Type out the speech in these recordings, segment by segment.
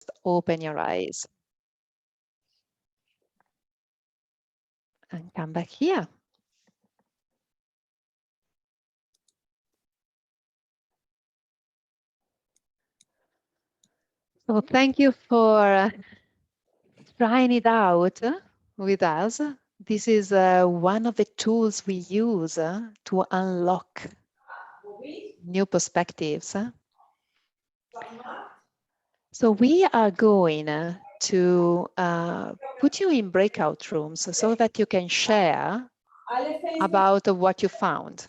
just open your eyes and come back here. So thank you for trying it out with us. This is one of the tools we use to unlock new perspectives. So we are going to put you in breakout rooms so that you can share about what you found.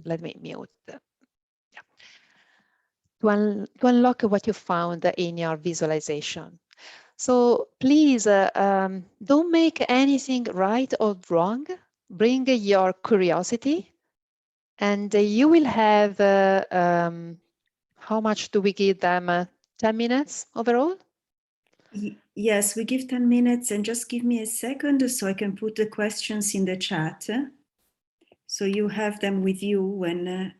Let me mute. Yeah. To unlock what you found in your visualization. So please don't make anything right or wrong. Bring your curiosity, and you will have, how much do we give them? 10 minutes overall? Yes, we give 10 minutes, and just give me a second so I can put the questions in the chat. So you have them with you when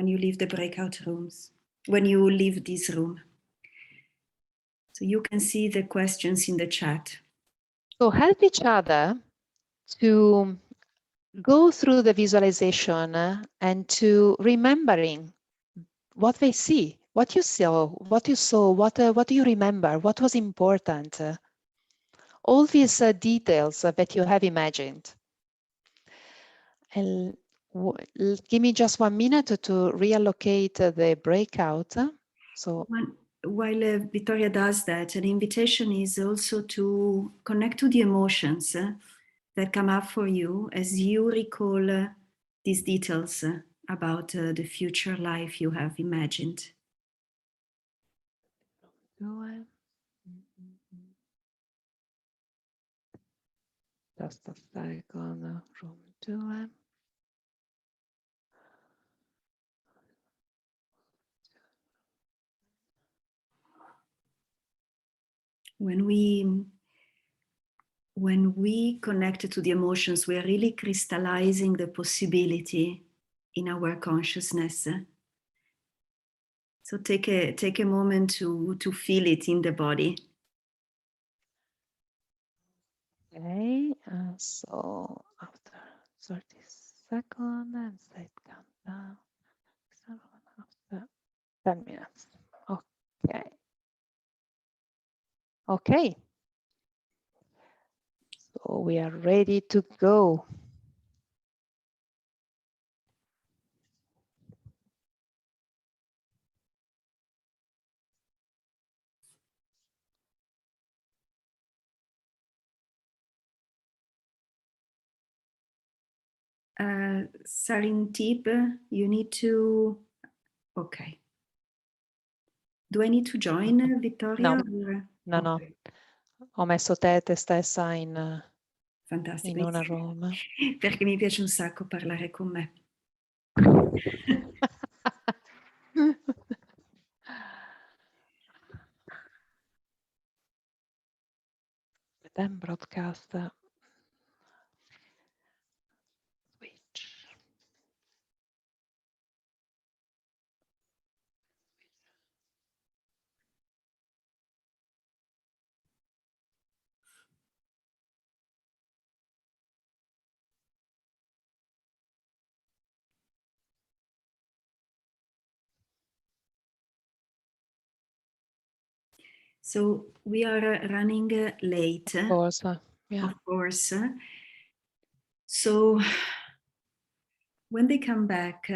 you leave the breakout rooms, when you leave this room. So you can see the questions in the chat. So help each other to go through the visualization and to remembering what they see, what you saw, what do you remember, what was important, all these details that you have imagined. And give me just 1 minute to reallocate the breakout. So while Vittoria does that, an invitation is also to connect to the emotions that come up for you as you recall these details about the future life you have imagined. Just a second, room 2. When we connect to the emotions, we are really crystallizing the possibility in our consciousness. So take a moment to feel it in the body. Okay, so after 30 seconds, and say count down. After 10 minutes. Okay. Okay. So we are ready to go. Sarintip, you need to, okay. Do I need to join, Vittoria? No, no, okay. No. Ho messo te stessa in Fantastico. In una room. Perché mi piace un sacco parlare con me. Then broadcast switch. So we are running late. Of course, yeah. Of course. So when they come back,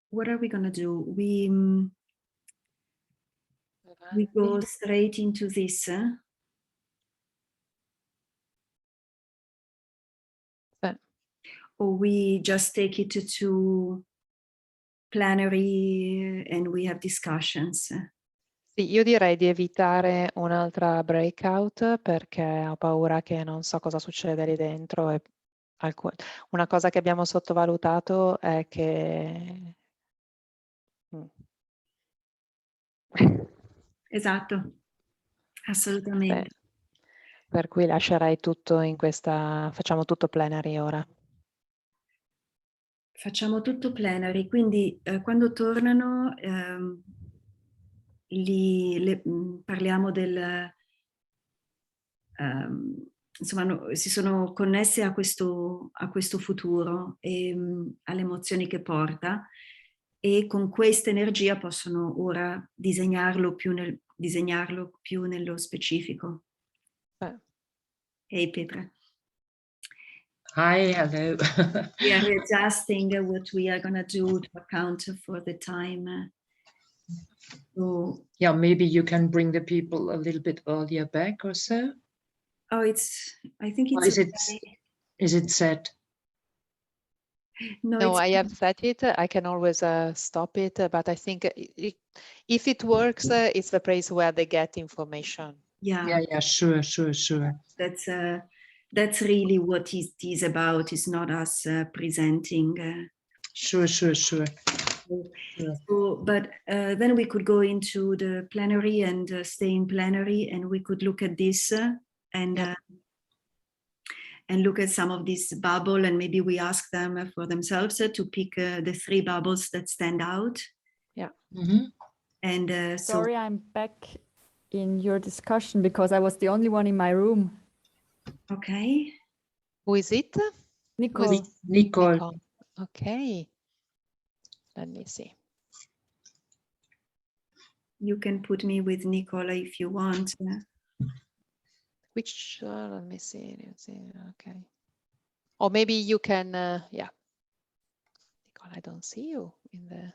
what are we going to do? We go straight into this. Or we just take it to plenary and we have discussions. Sì, io direi di evitare un'altra breakout perché ho paura che non so cosa succede lì dentro. E una cosa che abbiamo sottovalutato è che... Esatto, assolutamente. Sì. Per cui lascerei tutto in questa... Facciamo tutto plenary ora. Facciamo tutto plenary, quindi quando tornano parliamo insomma, si sono connesse a questo futuro e alle emozioni che porta, e con questa energia possono ora disegnarlo più nello specifico. Hey Petra. Hi, hello. We are adjusting what we are going to do to account for the time. So, yeah, maybe you can bring the people a little bit earlier back or so. Oh, I think it's is it set? No, I have set it. I can always stop it, but I think if it works, it's the place where they get information. Yeah, sure. That's really what it is about. It's not us presenting. Sure. So, but then we could go into the plenary and stay in plenary, and we could look at this and look at some of this bubble, and maybe we ask them for themselves to pick the 3 bubbles that stand out. Yeah. Mm-hmm. And sorry, I'm back in your discussion because I was the only one in my room. Okay. Who is it? Nicole. Nicole. Okay. Let me see. You can put me with Nicola if you want. Which, let me see. Okay. Or maybe you can, yeah. Nicole, I don't see you in the.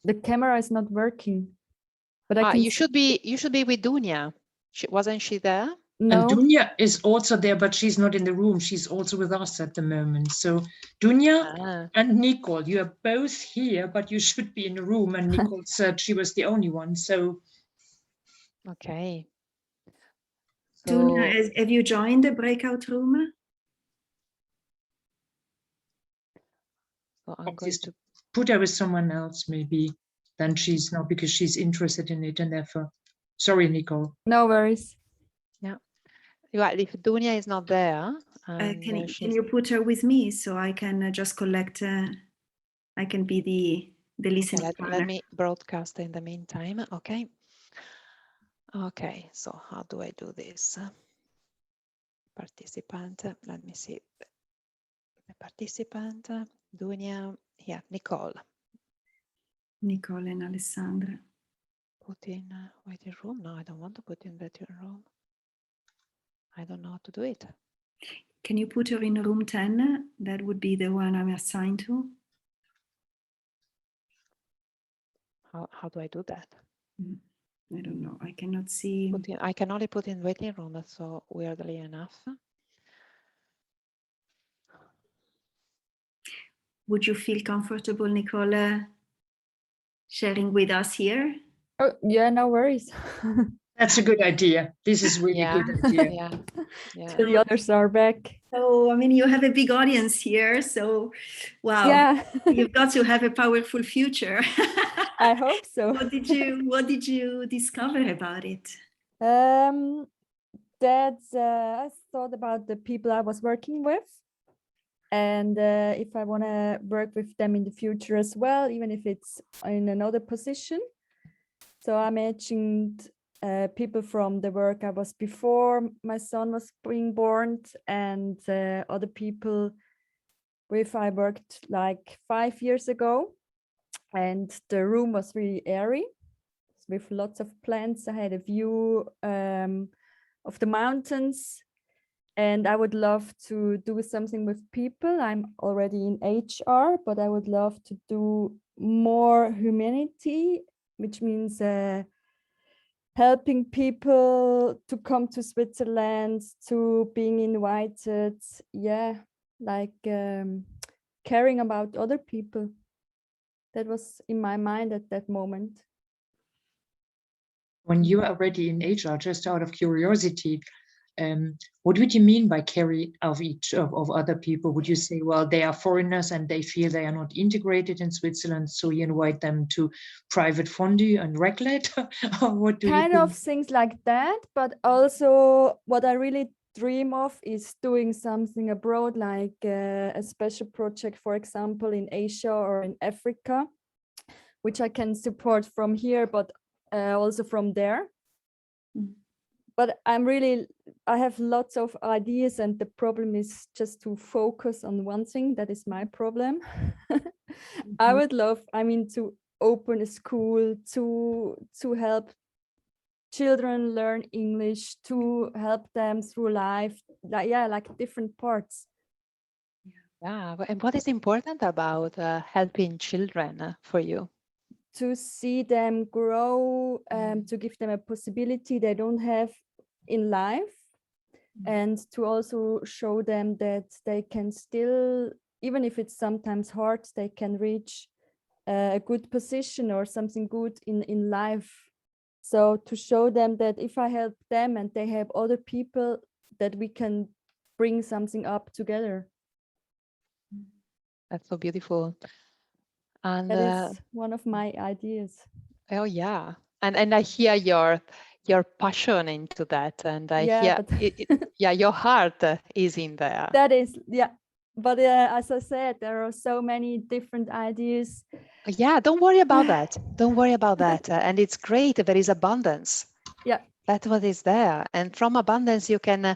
The camera is not working, but I can. You should be with Dunia. Wasn't she there? No. And Dunia is also there, but she's not in the room. She's also with us at the moment. So Dunia and Nicole, you are both here, but you should be in the room. And Nicole said she was the only one. So. Okay. So, Dunia, have you joined the breakout room? So I'm going to put her with someone else, maybe. Then she's not, because she's interested in it and therefore. Sorry, Nicole. No worries. Yeah. Right. If Dunia is not there, can you put her with me so I can just collect? I can be the listening. Okay, let me broadcast in the meantime. Okay. Okay. So how do I do this? Participant. Let me see. The participant. Dunia. Yeah. Nicole. Nicole and Alessandra. Put in waiting room. No, I don't want to put in waiting room. I don't know how to do it. Can you put her in room 10? That would be the one I'm assigned to. How do I do that? I don't know. I cannot see. I can only put in waiting room. That's so weirdly enough. Would you feel comfortable, Nicola, sharing with us here? Oh, yeah, no worries. That's a good idea. This is really good idea. Yeah. So the others are back. So, I mean, you have a big audience here. So, wow. Yeah. You've got to have a powerful future. I hope so. What did you discover about it? That I thought about the people I was working with, and if I want to work with them in the future as well, even if it's in another position. So I mentioned people from the work I was before my son was being born, and other people with I worked like 5 years ago, and the room was really airy with lots of plants. I had a view of the mountains, and I would love to do something with people. I'm already in HR, but I would love to do more humanity, which means helping people to come to Switzerland, to being invited, like caring about other people. That was in my mind at that moment. When you are already in HR, just out of curiosity, what would you mean by carry of each of other people? Would you say, well, they are foreigners and they feel they are not integrated in Switzerland, so you invite them to private fondue and raclette? Or what do kind you of things like that, but also what I really dream of is doing something abroad, like a special project, for example, in Asia or in Africa, which I can support from here, but also from there. Mm. But I have lots of ideas, and the problem is just to focus on one thing. That is my problem. I would love, to open a school to help children learn English, to help them through life, like different parts. Yeah, and what is important about helping children for you? To see them grow, to give them a possibility they don't have in life, and to also show them that they can still, even if it's sometimes hard, they can reach a good position or something good in life. So to show them that if I help them and they help other people, that we can bring something up together. That's so beautiful. And That is one of my ideas. oh yeah, and I hear your passion into that, and I hear yeah, your heart is in there. That is, yeah. But as I said, there are so many different ideas. Yeah, don't worry about that. Don't worry about that. And it's great. There is abundance. Yeah, that's what is there. And from abundance, you can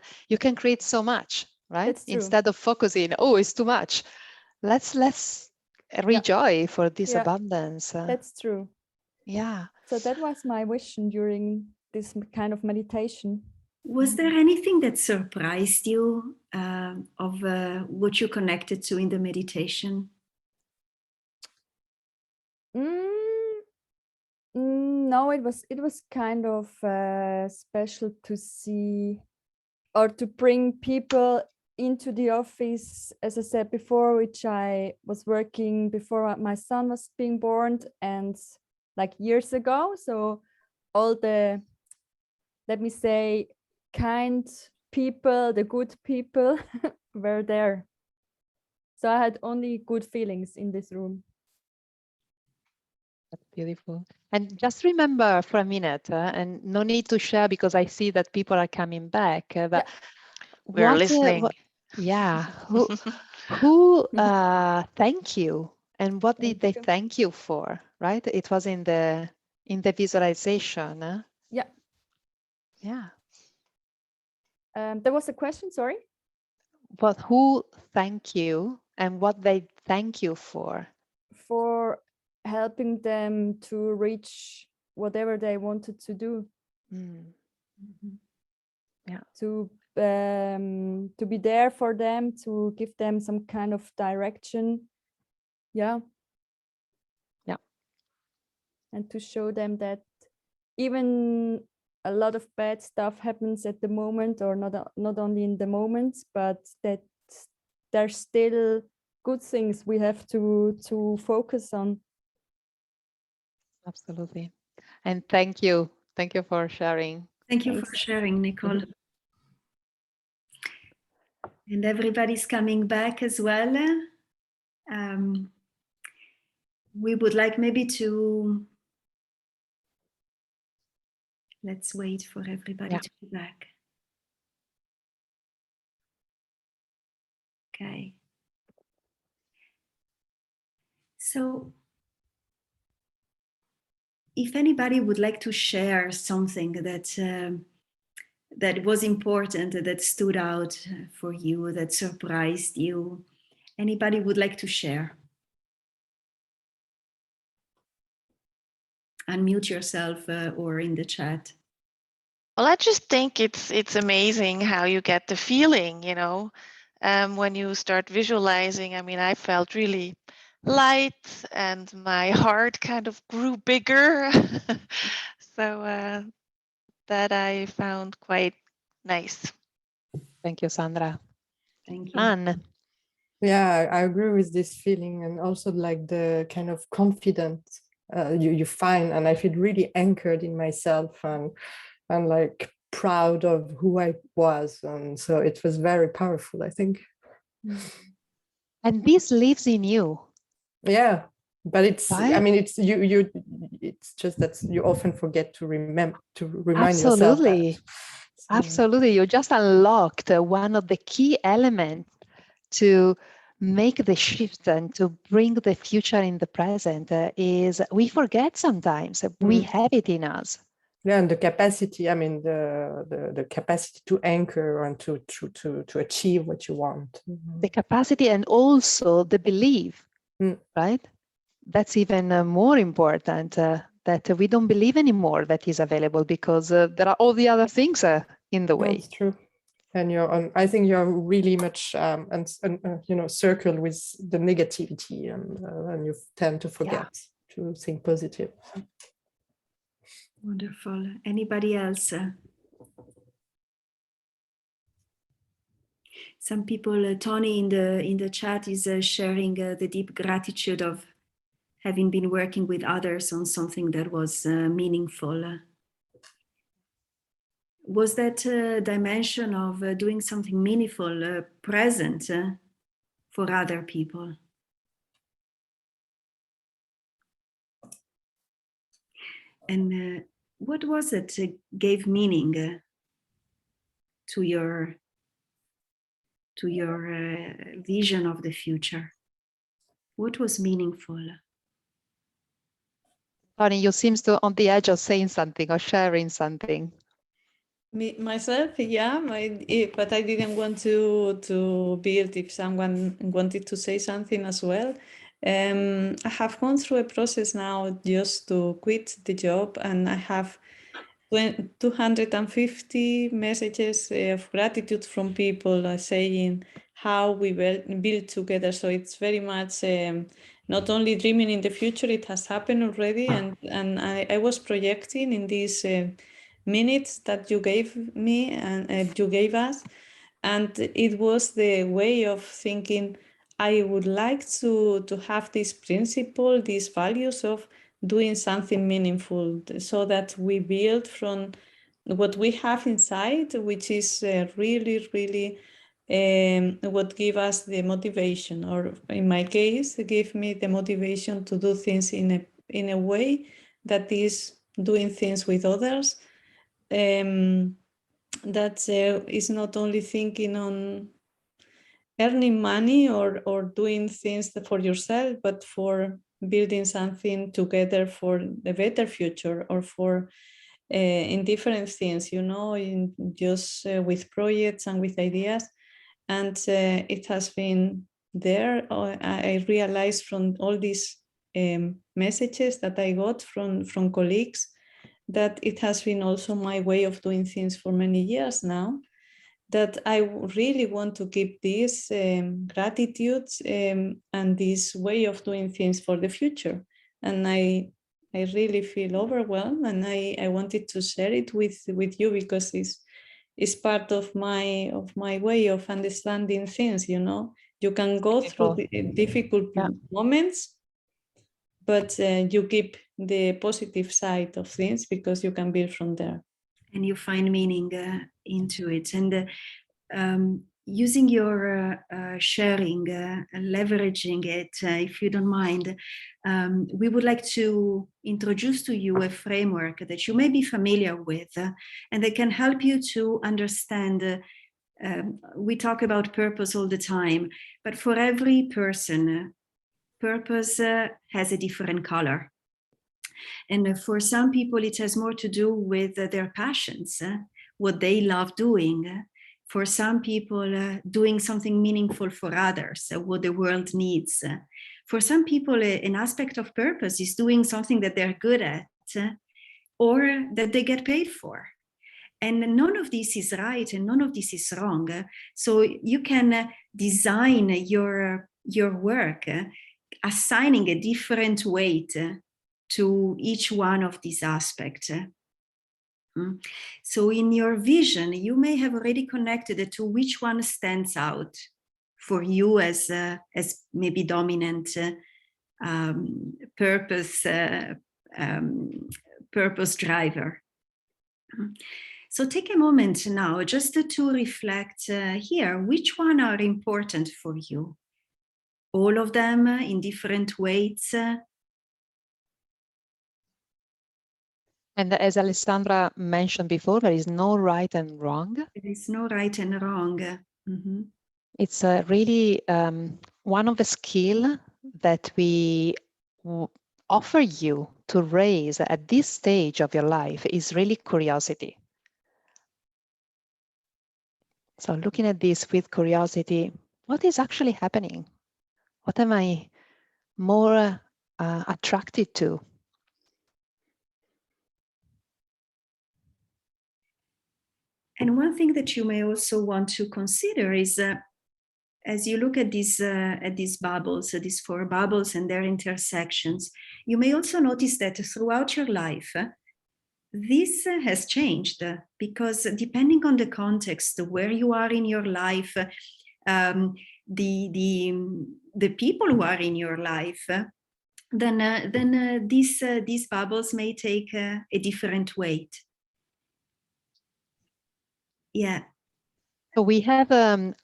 create so much, right? That's true. Instead of focusing, oh, it's too much. Let's rejoice for this Yeah. abundance. That's true. Yeah. So that was my vision during this kind of meditation. Was there anything that surprised you of what you connected to in the meditation? No, it was kind of special to see or to bring people into the office, as I said before, which I was working before my son was being born, and like years ago. So all the, let me say, kind people, the good people were there. So I had only good feelings in this room. That's beautiful. And just remember for a minute, and no need to share because I see that people are coming back. But We're listening. Who thank you, and what did they you. thank you for? Right? It was in the visualization. Yeah. Yeah. There was a question. Sorry. But who thank you, and what they thank you for? For helping them to reach whatever they wanted to do. Yeah. To be there for them, to give them some kind of direction. Yeah. Yeah. And to show them that even a lot of bad stuff happens at the moment, or not only in the moment, but that there's still good things we have to focus on. Absolutely. And thank you for sharing. Thank you for sharing, Nicole. And everybody's coming back as well. We would like maybe to, let's wait for everybody to be back. Okay. So if anybody would like to share something that that was important, that stood out for you, that surprised you, anybody would like to share? Unmute yourself or in the chat. Well, I just think it's amazing how you get the feeling, you know, when you start visualizing. I mean, I felt really light and my heart kind of grew bigger. So that I found quite nice. Thank you, Sandra. Thank you. Anne. Yeah, I agree with this feeling, and also like the kind of confidence you find, and I feel really anchored in myself and like proud of who I was, and so it was very powerful, I think. And this lives in you. Yeah, but it's right? I mean, it's you it's just that you often forget to remind Absolutely. yourself that. So, Absolutely. You just unlocked one of the key elements to make the shift and to bring the future in the present is we forget sometimes that we have it in us. Yeah, and the capacity, I mean, the capacity to anchor and to achieve what you want. The capacity and also the belief, right? That's even more important, that we don't believe anymore that is available because there are all the other things in the way. That's true. And I think you're really much circled with the negativity, and you tend to forget to think positive. Wonderful. Anybody else? Some people, Tony in the chat is sharing the deep gratitude of having been working with others on something that was meaningful. Was that dimension of doing something meaningful present for other people? And what was it gave meaning to your vision of the future? What was meaningful? Tony, you seem to on the edge of saying something or sharing something. Myself, yeah, but I didn't want to build if someone wanted to say something as well. I have gone through a process now just to quit the job, and I have 250 messages of gratitude from people saying how we build together. So it's very much not only dreaming in the future, it has happened already. And I was projecting in these minutes that you gave me and you gave us. And it was the way of thinking, I would like to have this principle, these values of doing something meaningful so that we build from what we have inside, which is really, really what give us the motivation, or in my case, give me the motivation to do things in a way that is doing things with others. That is not only thinking on earning money or doing things for yourself, but for building something together for a better future, or for in different things, in just with projects and with ideas. And it has been there. I realized from all these messages that I got from colleagues that it has been also my way of doing things for many years now, that I really want to keep this gratitude and this way of doing things for the future. And I really feel overwhelmed, and I wanted to share it with you because it's part of my way of understanding things. You can go through the difficult moments, but you keep the positive side of things because you can build from there. And you find meaning into it. And using your sharing, leveraging it, if you don't mind, we would like to introduce to you a framework that you may be familiar with and that can help you to understand. We talk about purpose all the time, but for every person, purpose has a different color. And for some people, it has more to do with their passions, what they love doing. For some people, doing something meaningful for others, what the world needs. For some people, an aspect of purpose is doing something that they're good at or that they get paid for. And none of this is right and none of this is wrong. So you can design your work, assigning a different weight to each one of these aspects. So in your vision, you may have already connected to which one stands out for you as maybe dominant purpose driver. So take a moment now just to reflect here, which one are important for you? All of them in different weights? And as Alessandra mentioned before, there is no right and wrong. There is no right and wrong. It's really one of the skill that we offer you to raise at this stage of your life is really curiosity. So looking at this with curiosity, what is actually happening? What am I more attracted to? And one thing that you may also want to consider is, as you look at these bubbles, these 4 bubbles and their intersections, you may also notice that throughout your life, this has changed, because depending on the context, where you are in your life, the people who are in your life, then these bubbles may take a different weight. Yeah. So we have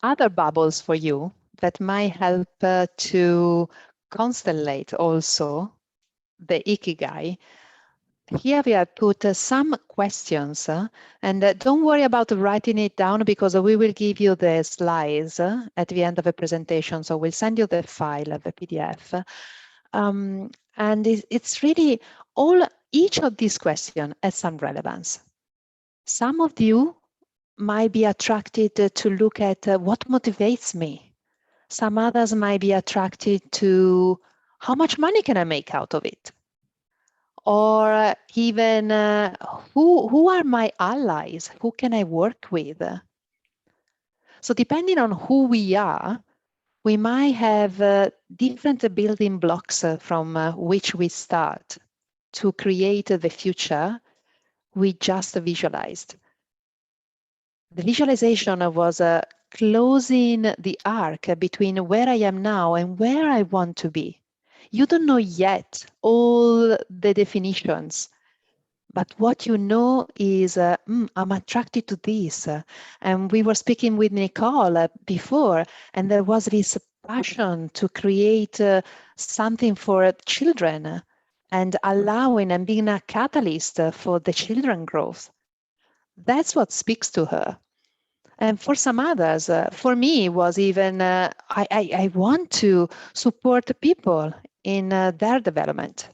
other bubbles for you that might help to constellate also the Ikigai. Here we have put some questions, and don't worry about writing it down, because we will give you the slides at the end of the presentation. So we'll send you the file, the PDF. And it's really each of these questions has some relevance. Some of you might be attracted to look at what motivates me. Some others might be attracted to how much money can I make out of it? Or even who are my allies? Who can I work with? So depending on who we are, we might have different building blocks from which we start to create the future we just visualized. The visualization was closing the arc between where I am now and where I want to be. You don't know yet all the definitions, but what you know is I'm attracted to this. And we were speaking with Nicole before, and there was this passion to create something for children and allowing and being a catalyst for the children growth. That's what speaks to her. And for some others, for me, was even I want to support people in their development.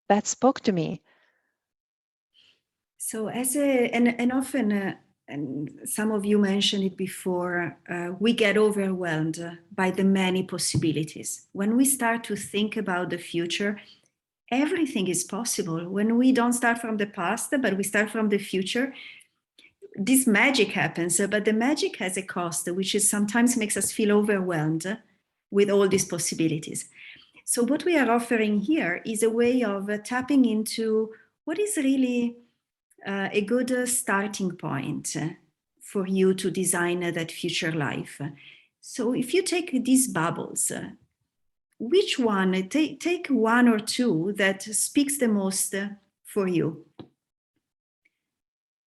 That spoke to me. So and often, and some of you mentioned it before, we get overwhelmed by the many possibilities. When we start to think about the future, everything is possible. When we don't start from the past, but we start from the future, this magic happens, but the magic has a cost, which is sometimes makes us feel overwhelmed with all these possibilities. So what we are offering here is a way of tapping into what is really a good starting point for you to design that future life. So if you take these bubbles, which one, take 1 or 2 that speaks the most for you.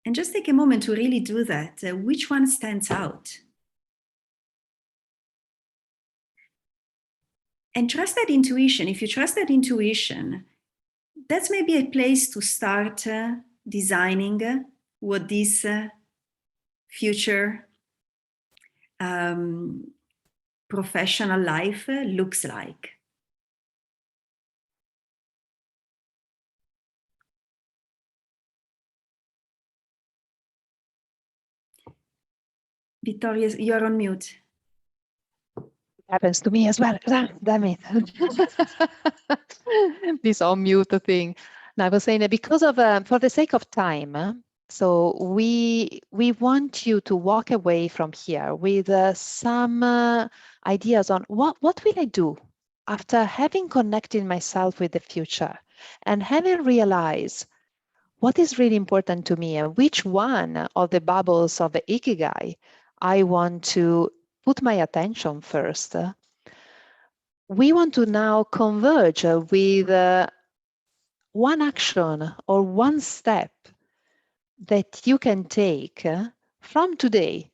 And just take a moment to really do that. Which one stands out? And trust that intuition. If you trust that intuition, that's maybe a place to start designing what this future professional life looks like. Vittoria, you're on mute. Happens to me as well. Damn it. This on mute thing. And I was saying that because of, for the sake of time, so we want you to walk away from here with some ideas on what will I do after having connected myself with the future and having realized what is really important to me and which one of the bubbles of the Ikigai I want to put my attention first. We want to now converge with one action or one step that you can take from today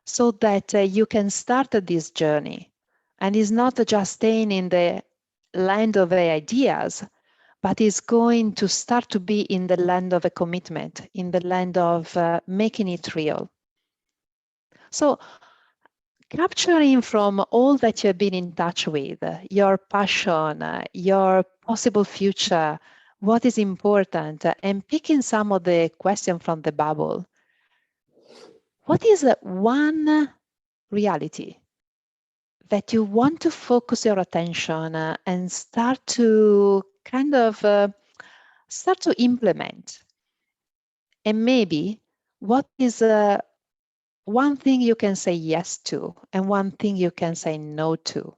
so that you can start this journey. And it's not just staying in the land of the ideas, but is going to start to be in the land of a commitment, in the land of making it real. So capturing from all that you've been in touch with, your passion, your possible future, what is important, and picking some of the questions from the bubble. What is one reality that you want to focus your attention and start to kind of start to implement? And maybe what is one thing you can say yes to and one thing you can say no to,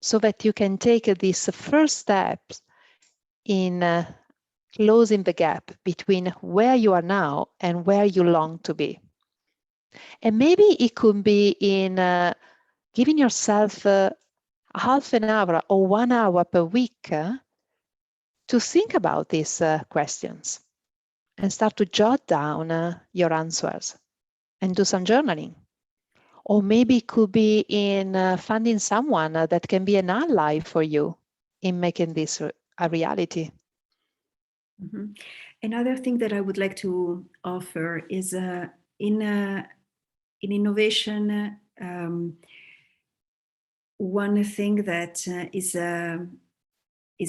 so that you can take these first steps in closing the gap between where you are now and where you long to be. And maybe it could be in giving yourself half an hour or 1 hour per week to think about these questions and start to jot down your answers and do some journaling. Or maybe it could be in finding someone that can be an ally for you in making this a reality. Mhm. Another thing that I would like to offer is in innovation, one thing that is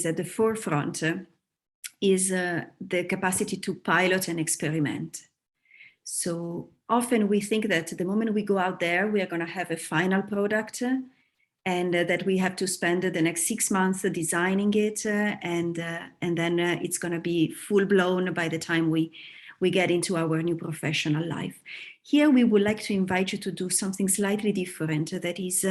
at the forefront is the capacity to pilot and experiment. So often we think that the moment we go out there, we are going to have a final product and that we have to spend the next 6 months designing it and then it's going to be full blown by the time we get into our new professional life. Here we would like to invite you to do something slightly different that is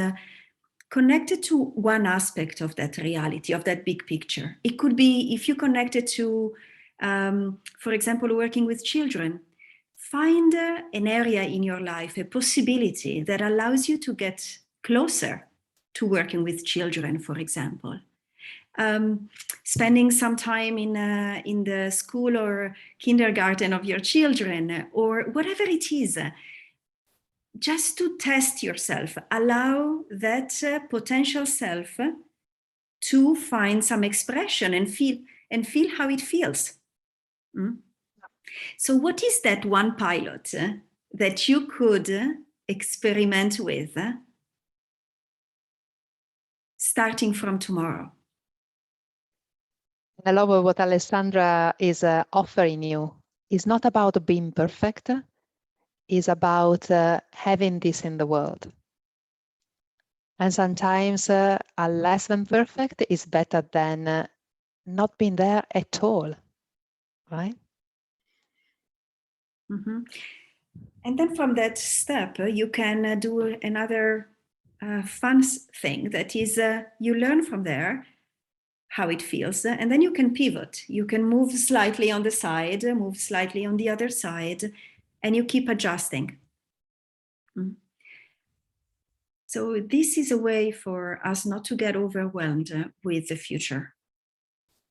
connected to one aspect of that reality, of that big picture. It could be if you connected to, for example, working with children. Find an area in your life, a possibility that allows you to get closer to working with children, for example. Spending some time in the school or kindergarten of your children, or whatever it is, just to test yourself. Allow that potential self to find some expression and feel how it feels. So what is that one pilot that you could experiment with starting from tomorrow? I love what Alessandra is offering you. It's not about being perfect. It's about having this in the world. And sometimes a less than perfect is better than not being there at all, right? Mm-hmm. And then from that step, you can do another fun thing, that is you learn from there how it feels, and then you can pivot. You can move slightly on the side, move slightly on the other side, and you keep adjusting. So this is a way for us not to get overwhelmed with the future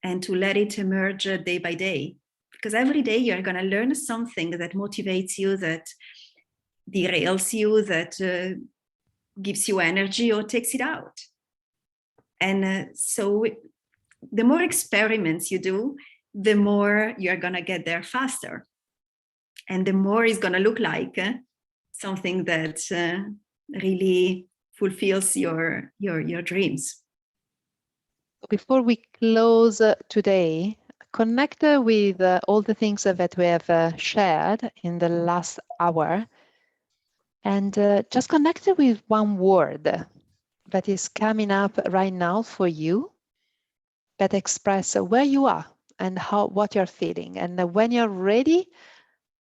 and to let it emerge day by day. Because every day you're going to learn something that motivates you, that derails you, that gives you energy or takes it out. And so the more experiments you do, the more you're going to get there faster. And the more it's going to look like something that really fulfills your dreams. Before we close today, connect with all the things that we have shared in the last hour, and just connect with one word that is coming up right now for you that express where you are and what you're feeling. And when you're ready,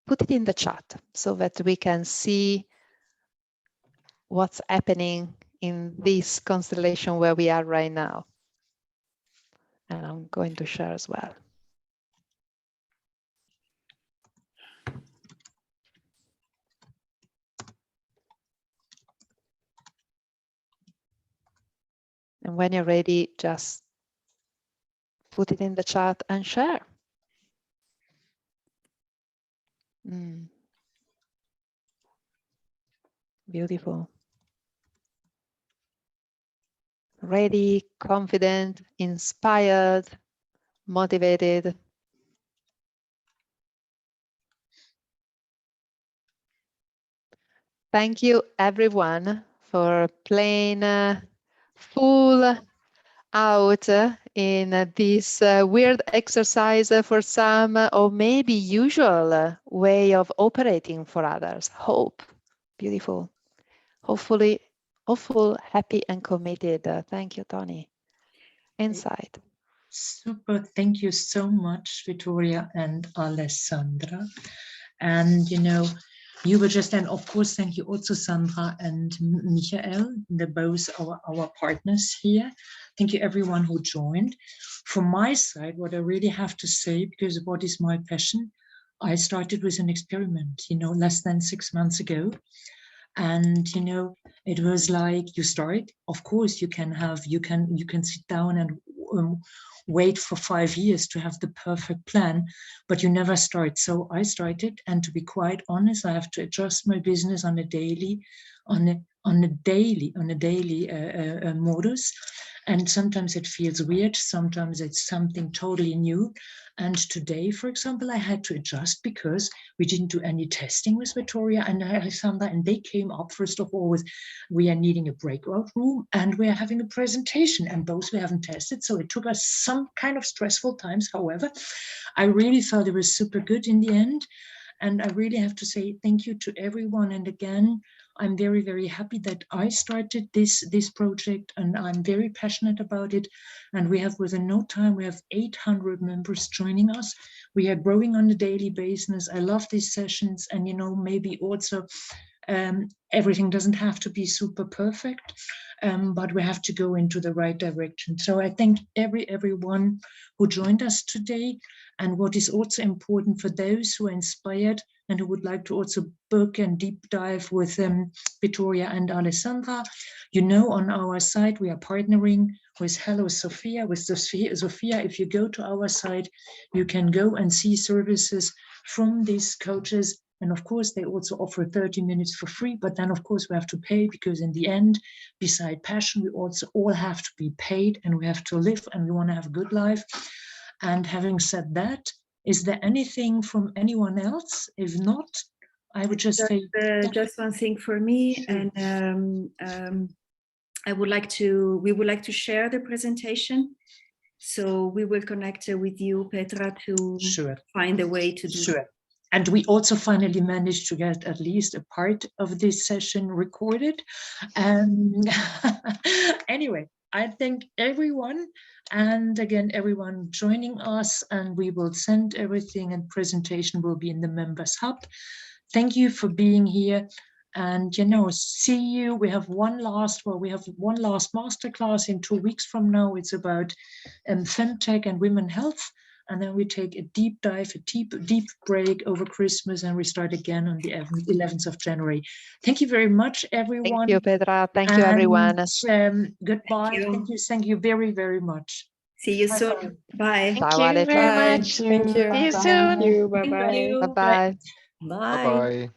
put it in the chat so that we can see what's happening in this constellation where we are right now. And I'm going to share as well. And when you're ready, just put it in the chat and share. Beautiful. Ready, confident, inspired, motivated. Thank you, everyone, for playing full out in this weird exercise for some, or maybe usual way of operating for others. Hope, beautiful. Hopefully, hopeful, happy and committed. Thank you, Tony. Insight. Super. Thank you so much, Vittoria and Alessandra. And, you know, you were just, and of course, thank you also, Sandra and Michael, they're both our partners here. Thank you, everyone who joined. From my side, what I really have to say, because what is my passion, I started with an experiment, you know, less than 6 months ago. And, you know, it was like you start, of course, you can sit down and wait for 5 years to have the perfect plan, but you never start. So I started, and to be quite honest, I have to adjust my business on a daily modus. And sometimes it feels weird, sometimes it's something totally new. And today, for example, I had to adjust because we didn't do any testing with Vittoria and Alessandra, and they came up first of all with, we are needing a breakout room and we are having a presentation, and both we haven't tested. So it took us some kind of stressful times. However, I really felt it was super good in the end. And I really have to say thank you to everyone. And again, I'm very, very happy that I started this project, and I'm very passionate about it. And we have, within no time, we have 800 members joining us. We are growing on a daily basis. I love these sessions, and, you know, maybe also everything doesn't have to be super perfect, but we have to go into the right direction. So I thank everyone who joined us today. And what is also important for those who are inspired and who would like to also book and deep dive with Vittoria and Alessandra, you know, on our site, we are partnering with Hello Sophia, with Sophia. If you go to our site, you can go and see services from these coaches. And of course, they also offer 30 minutes for free, but then of course we have to pay, because in the end, beside passion, we also all have to be paid, and we have to live, and we want to have a good life. And having said that, is there anything from anyone else? If not, I would just say just one thing for me, Sure. and we would like to share the presentation. So we will connect with you, Petra, to Sure. find a way to do Sure. And we also finally managed to get at least a part of this session recorded. Anyway, I thank everyone, and again, everyone joining us, and we will send everything, and presentation will be in the Members Hub. Thank you for being here. And, you know, see you. We have one last masterclass in 2 weeks from now. It's about femtech and women health. And then we take a deep dive, a deep break over Christmas, and we start again on the 11th of January. Thank you very much, everyone. Thank you, Petra. Thank you, everyone. Goodbye. Thank you very, very much. See you soon. Bye. Thank Ciao, you very Alessandra. much. Thank you. See you Bye. soon. Thank you. Bye-bye. Bye. Bye-bye.